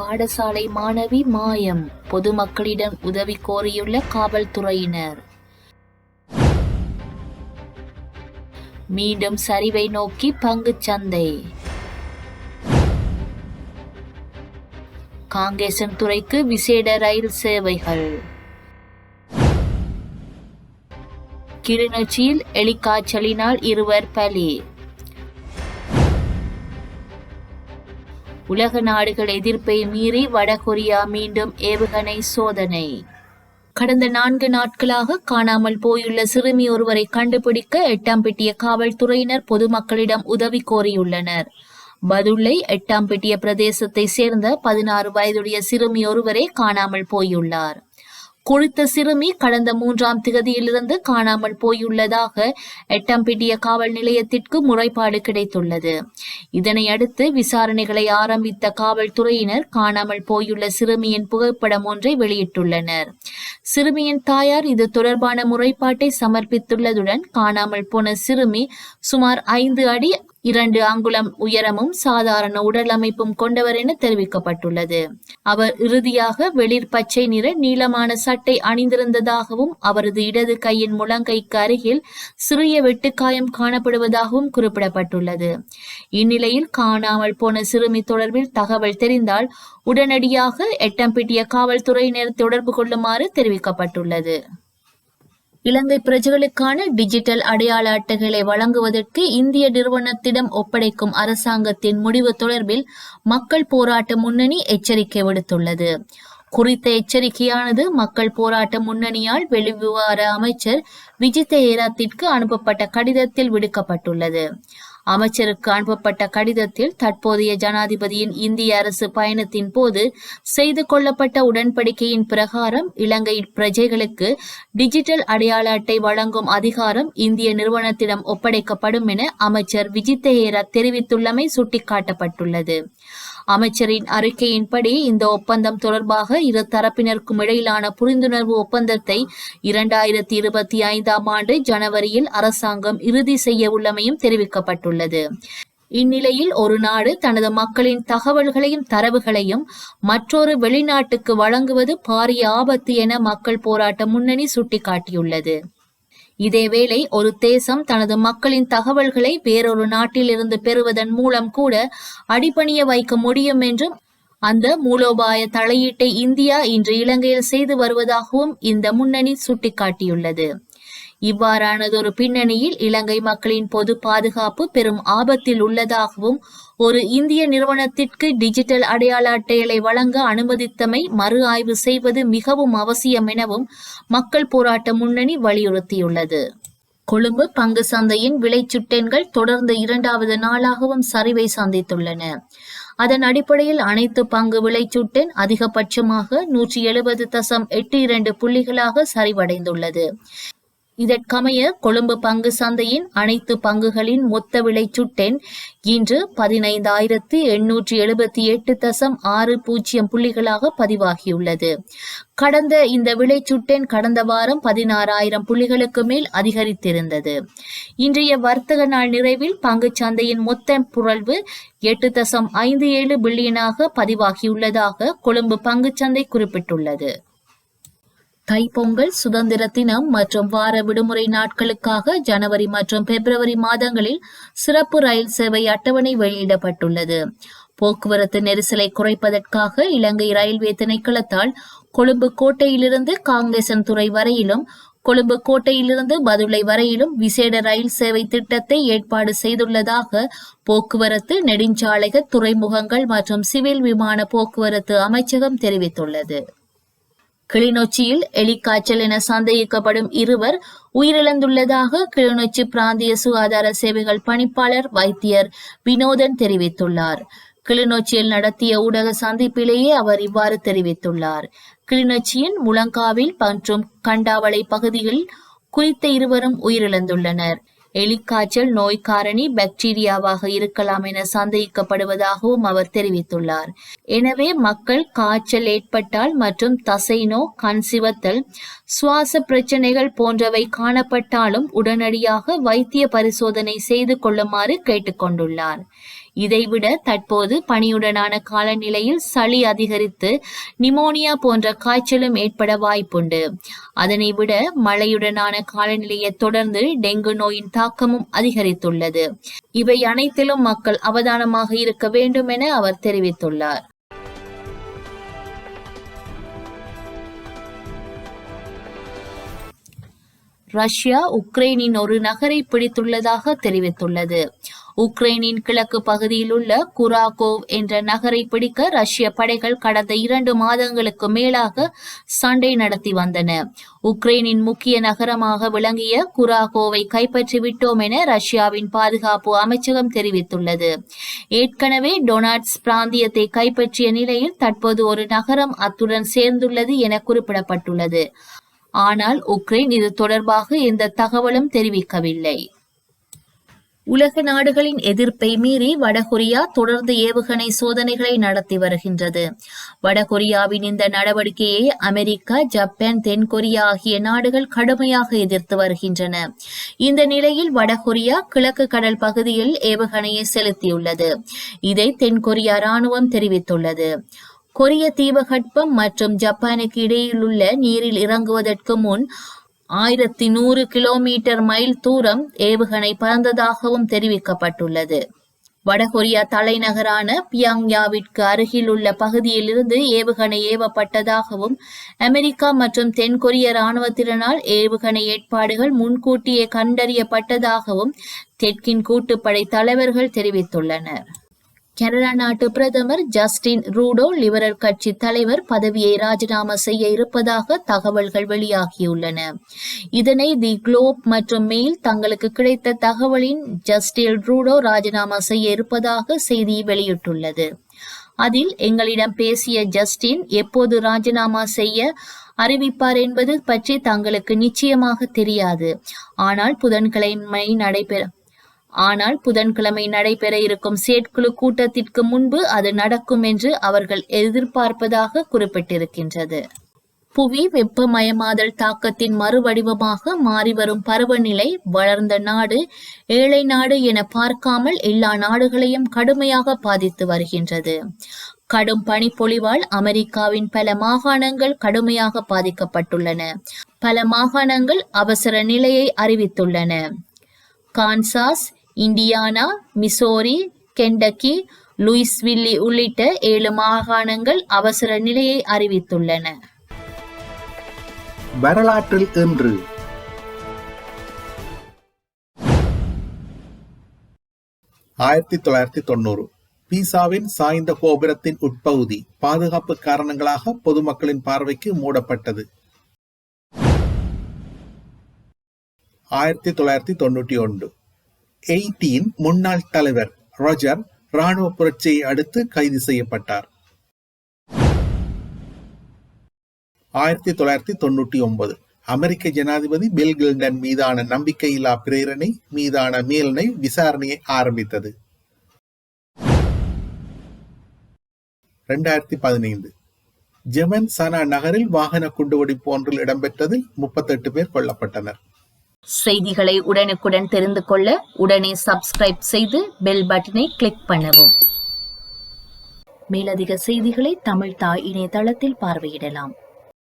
பாடசாலை மாணவி மாயம், பொதுமக்களிடம் உதவி கோரியுள்ள காவல்துறையினர். மீண்டும் சரிவை நோக்கி பங்குச் சந்தை. காங்கேசன் துறைக்கு விசேட ரயில் சேவைகள். கிளிநொச்சியில் எலிக்காய்ச்சலினால் 2 பலி. உலக நாடுகள் எதிர்ப்பை மீறி வடகொரியா மீண்டும் ஏவுகணை சோதனை. கடந்த 4 நாட்களாக காணாமல் போயுள்ள சிறுமி ஒருவரை கண்டுபிடிக்க எட்டாம்பட்டிய காவல்துறையினர் பொதுமக்களிடம் உதவி கோரியுள்ளனர். பதுளை எட்டாம்பட்டிய பிரதேசத்தை சேர்ந்த 16 வயதுடைய சிறுமி ஒருவரே காணாமல் போயுள்ளார். குறித்த சிறுமி கடந்த 3ஆம் திகதியிலிருந்து காணாமல் போயுள்ளதாக எட்டாம்பட்டிய காவல் நிலையத்திற்கு முறைப்பாடு கிடைத்துள்ளது. இதனை அடுத்து விசாரணைகளை ஆரம்பித்த காவல்துறையினர் காணாமல் போயுள்ள சிறுமியின் புகைப்படம் ஒன்றை வெளியிட்டுள்ளனர். சிறுமியின் தாயார் இது தொடர்பான முறைப்பாட்டை சமர்ப்பித்துள்ளதுடன் காணாமல் போன சிறுமி சுமார் 5 அடி 2 அங்குலம் உயரமும் சாதாரண உடல் அமைப்பும் கொண்டவர் என தெரிவிக்கப்பட்டுள்ளது. அவர் இறுதியாக வெளிர் பச்சை நிற நீளமான சட்டை அணிந்திருந்ததாகவும் அவரது இடது கையின் முழங்கைக்கு அருகில் சிறிய வெட்டுக்காயம் காணப்படுவதாகவும் குறிப்பிடப்பட்டுள்ளது. இந்நிலையில் காணாமல் போன சிறுமி தொடர்பில் தகவல் தெரிந்தால் உடனடியாக எட்டம்பட்டிய காவல்துறையினர் தொடர்பு கொள்ளுமாறு தெரிவிக்கப்பட்டுள்ளது. இலங்கை பிரஜைகளுக்கான டிஜிட்டல் அடையாள அட்டைகளை வழங்குவதற்கு இந்திய நிறுவனத்திடம் ஒப்படைக்கும் அரசாங்கத்தின் முடிவு தொடர்பில் மக்கள் போராட்ட முன்னணி எச்சரிக்கை விடுத்துள்ளது. குறித்த எச்சரிக்கையானது மக்கள் போராட்ட முன்னணியால் வெளிவிவகார அமைச்சர் விஜித ஹேரத்திற்கு அனுப்பப்பட்ட கடிதத்தில் விடுக்கப்பட்டுள்ளது. அமைச்சருக்கு அனுப்பப்பட்ட கடிதத்தில் தற்போதைய ஜனாதிபதியின் இந்திய அரசு பயணத்தின் போது செய்து கொள்ளப்பட்ட உடன்படிக்கையின் பிரகாரம் இலங்கை பிரஜைகளுக்கு டிஜிட்டல் அடையாள அட்டை வழங்கும் அதிகாரம் இந்திய நிறுவனத்திடம் ஒப்படைக்கப்படும் என அமைச்சர் விஜித ஹேரத் தெரிவித்துள்ளமை சுட்டிக்காட்டப்பட்டுள்ளது. அமைச்சரின் அறிக்கையின்படி இந்த ஒப்பந்தம் தொடர்பாக இரு தரப்பினருக்கும் இடையிலான புரிந்துணர்வு ஒப்பந்தத்தை 2025ஆம் ஆண்டு ஜனவரியில் அரசாங்கம் இறுதி செய்ய உள்ளமையும் தெரிவிக்கப்பட்டுள்ளது. இந்நிலையில் ஒரு நாடு தனது மக்களின் தகவல்களையும் தரவுகளையும் மற்றொரு வெளிநாட்டுக்கு வழங்குவது பாரிய ஆபத்து என மக்கள் போராட்ட முன்னணி சுட்டிக்காட்டியுள்ளது. இதேவேளை ஒரு தேசம் தனது மக்களின் தகவல்களை வேறொரு நாட்டிலிருந்து பெறுவதன் மூலம் கூட அடிபணிய வைக்க முடியும் என்றும் அந்த மூலோபாய தலையீட்டை இந்தியா இன்று இலங்கையில் செய்து வருவதாகவும் இந்த முன்னணி சுட்டிக்காட்டியுள்ளது. இவ்வாறானதொரு பின்னணியில் இலங்கை மக்களின் பொது பாதுகாப்பு பெரும் ஆபத்தில் உள்ளதாகவும் ஒரு இந்திய நிறுவனத்திற்கு டிஜிட்டல் அடையாள அட்டைகளை வழங்க அனுமதித்தமை மறு ஆய்வு செய்வது மிகவும் அவசியம் எனவும் மக்கள் போராட்ட முன்னணி வலியுறுத்தியுள்ளது. கொழும்பு பங்கு சந்தையின் விலைச்சுட்டெண்கள் தொடர்ந்து 2வது நாளாகவும் சரிவை சந்தித்துள்ளன. அதன் அடிப்படையில் அனைத்து பங்கு விலைச்சுட்டெண் அதிகபட்சமாக 170.82 புள்ளிகளாக சரிவடைந்துள்ளது. இதற்கமைய கொழும்பு பங்கு சந்தையின் அனைத்து பங்குகளின் மொத்த விலைச்சுட்டெண் இன்று 15,878.60 புள்ளிகளாக பதிவாகியுள்ளது. கடந்த இந்த விலைச்சுட்டெண் கடந்த வாரம் 16,000 புள்ளிகளுக்கு மேல் அதிகரித்திருந்தது. இன்றைய வர்த்தக நாள் நிறைவில் பங்கு சந்தையின் மொத்த புரள்வு 8.57 பில்லியனாக பதிவாகியுள்ளதாக கொழும்பு பங்குச்சந்தை குறிப்பிட்டுள்ளது. தைப்பொங்கல், சுதந்திர தினம் மற்றும் வார விடுமுறை நாட்களுக்காக ஜனவரி மற்றும் பிப்ரவரி மாதங்களில் சிறப்பு ரயில் சேவை அட்டவணை வெளியிடப்பட்டுள்ளது. போக்குவரத்து நெரிசலை குறைப்பதற்காக இலங்கை ரயில்வே திணைக்களத்தால் கொழும்பு கோட்டையிலிருந்து காங்கேசன் துறை வரையிலும் கொழும்பு கோட்டையிலிருந்து பதுளை வரையிலும் விசேட ரயில் சேவை திட்டத்தை ஏற்பாடு செய்துள்ளதாக போக்குவரத்து, நெடுஞ்சாலைகள், துறைமுகங்கள் மற்றும் சிவில் விமான போக்குவரத்து அமைச்சகம் தெரிவித்துள்ளது. கிளிநொச்சியில் எலிக்காய்ச்சல் என சந்தேகிக்கப்படும் 2 உயிரிழந்துள்ளதாக கிளிநொச்சி பிராந்திய சுகாதார சேவைகள் பணிப்பாளர் வைத்தியர் வினோதன் தெரிவித்துள்ளார். கிளிநொச்சியில் நடத்திய ஊடக சந்திப்பிலேயே அவர் இவ்வாறு தெரிவித்துள்ளார். கிளிநொச்சியின் முழங்காவில் மற்றும் கண்டாவளை பகுதிகளில் குறித்த 2 உயிரிழந்துள்ளனர். எலிக்காய்ச்சல் நோய் காரணி பாக்டீரியாவாக இருக்கலாம் என சந்தேகிக்கப்படுவதாகவும் அவர் தெரிவித்துள்ளார். எனவே மக்கள் காய்ச்சல் ஏற்பட்டால் மற்றும் தசைநோ, கண் சிவத்தல், சுவாச பிரச்சனைகள் போன்றவை காணப்பட்டாலும் உடனடியாக வைத்திய பரிசோதனை செய்து கொள்ளுமாறு கேட்டுக்கொண்டுள்ளார். இதைவிட தற்போது பனியுடனான காலநிலையில் சளி அதிகரித்து நிமோனியா போன்ற காய்ச்சலும் ஏற்பட வாய்ப்புண்டு. அதனை விட மழையுடனான காலநிலையை தொடர்ந்து டெங்கு நோயின் தாக்கமும் அதிகரித்துள்ளது. இவை அனைத்திலும் மக்கள் அவதானமாக இருக்க வேண்டும் என அவர் தெரிவித்துள்ளார். ரஷ்யா உக்ரைனின் ஒரு நகரை பிடித்துள்ளதாக தெரிவித்துள்ளது. உக்ரைனின் கிழக்கு பகுதியில் உள்ள குராகோவ் என்ற நகரை பிடிக்க ரஷ்ய படைகள் கடந்த 2 மாதங்களுக்கு மேலாக சண்டை நடத்தி வந்தன. உக்ரைனின் முக்கிய நகரமாக விளங்கிய குராகோவை கைப்பற்றிவிட்டோம் என ரஷ்யாவின் பாதுகாப்பு அமைச்சகம் தெரிவித்துள்ளது. ஏற்கனவே டொனாட்ஸ் பிராந்தியத்தை கைப்பற்றிய நிலையில் தற்போது ஒரு நகரம் அத்துடன் சேர்ந்துள்ளது என குறிப்பிடப்பட்டுள்ளது. ஆனால் உக்ரைன் இது தொடர்பாக எந்த தகவலும் தெரிவிக்கவில்லை. உலக நாடுகளின் எதிர்ப்பை மீறி வடகொரியா தொடர்ந்து ஏவுகணை சோதனைகளை நடத்தி வருகின்றது. வடகொரியாவின் இந்த நடவடிக்கையை அமெரிக்கா, ஜப்பான், தென்கொரியா ஆகிய நாடுகள் கடுமையாக எதிர்த்து வருகின்றன. இந்த நிலையில் வடகொரியா கிழக்கு கடல் பகுதியில் ஏவுகணையை செலுத்தியுள்ளது. இதை தென்கொரியா ராணுவம் தெரிவித்துள்ளது. கொரிய தீபகற்பம் மற்றும் ஜப்பானுக்கு இடையில் உள்ள நீரில் இறங்குவதற்கு முன் 1100 கிலோமீட்டர் மைல் தூரம் ஏவுகணை பறந்ததாகவும் தெரிவிக்கப்பட்டுள்ளது. வடகொரியா தலைநகரான பியாங்யாவிற்கு அருகில் உள்ள பகுதியில் இருந்து ஏவுகணை ஏவப்பட்டதாகவும் அமெரிக்கா மற்றும் தென்கொரிய இராணுவத்தினரால் ஏவுகணை ஏற்பாடுகள் முன்கூட்டியே கண்டறியப்பட்டதாகவும் தெற்கின் கூட்டுப்படை தலைவர்கள் தெரிவித்துள்ளனர். கனடா நாட்டு பிரதமர் ஜஸ்டின் ரூடோ லிபரல் கட்சி தலைவர் பதவியை ராஜினாமா செய்ய இருப்பதாக தகவல்கள் வெளியாகியுள்ளன. இதனை தி குளோப் மற்றும் மெயில் தங்களுக்கு கிடைத்த தகவலின் ஜஸ்டின் ரூடோ ராஜினாமா செய்ய இருப்பதாக செய்தி வெளியிட்டுள்ளது. அதில் எங்களிடம் பேசிய ஜஸ்டின் எப்போது ராஜினாமா செய்ய அறிவிப்பார் என்பது பற்றி தங்களுக்கு நிச்சயமாக தெரியாது. ஆனால் புதன்கிழமை நடைபெற இருக்கும் செயற்குழு கூட்டத்திற்கு முன்பு அது நடக்கும் என்று அவர்கள் எதிர்பார்ப்பதாக குறிப்பிட்டிருக்கின்றது. புவி வெப்பமயமாதல் தாக்கத்தின் மறுவடிவமாக மாறிவரும் பருவநிலை வளர்ந்த நாடு, ஏழை நாடு என பார்க்காமல் எல்லா நாடுகளையும் கடுமையாக பாதித்து வருகின்றது. கடும் பனிப்பொழிவால் அமெரிக்காவின் பல மாகாணங்கள் கடுமையாக பாதிக்கப்பட்டுள்ளன. பல மாகாணங்கள் அவசர நிலையை அறிவித்துள்ளன. Kansas, Indiana, Missouri, Kentucky, Louisville உள்ளிட்ட 7 மாகாணங்கள் அவசர நிலையை அறிவித்துள்ளன. வரலாற்றில் இன்று 1990 பீசாவின் சாய்ந்த கோபுரத்தின் உட்பகுதி பாதுகாப்பு காரணங்களாக பொதுமக்களின் பார்வைக்கு மூடப்பட்டது. 1991 எயிட்டியின் முன்னாள் தலைவர் ரோஜர் ராணுவ புரட்சியை அடுத்து கைது செய்யப்பட்டார். 1999 அமெரிக்க ஜனாதிபதி பில் கிளின்டன் மீதான நம்பிக்கையில்லா பிரேரணை மீதான மேல்நிலை விசாரணையை ஆரம்பித்தது. 2015 ஜெமன் சனா நகரில் வாகன குண்டுவெடிப்பு ஒன்றில் இடம்பெற்றதில் 38 பேர் கொல்லப்பட்டனர். செய்திகளை உடனுக்குடன் தெரிந்து கொள்ள உடனே சப்ஸ்கிரைப் செய்து பெல் பட்டனை கிளிக் பண்ணவும். மேலதிக செய்திகளை தமிழ் தாய் இணையதளத்தில் பார்வையிடலாம்.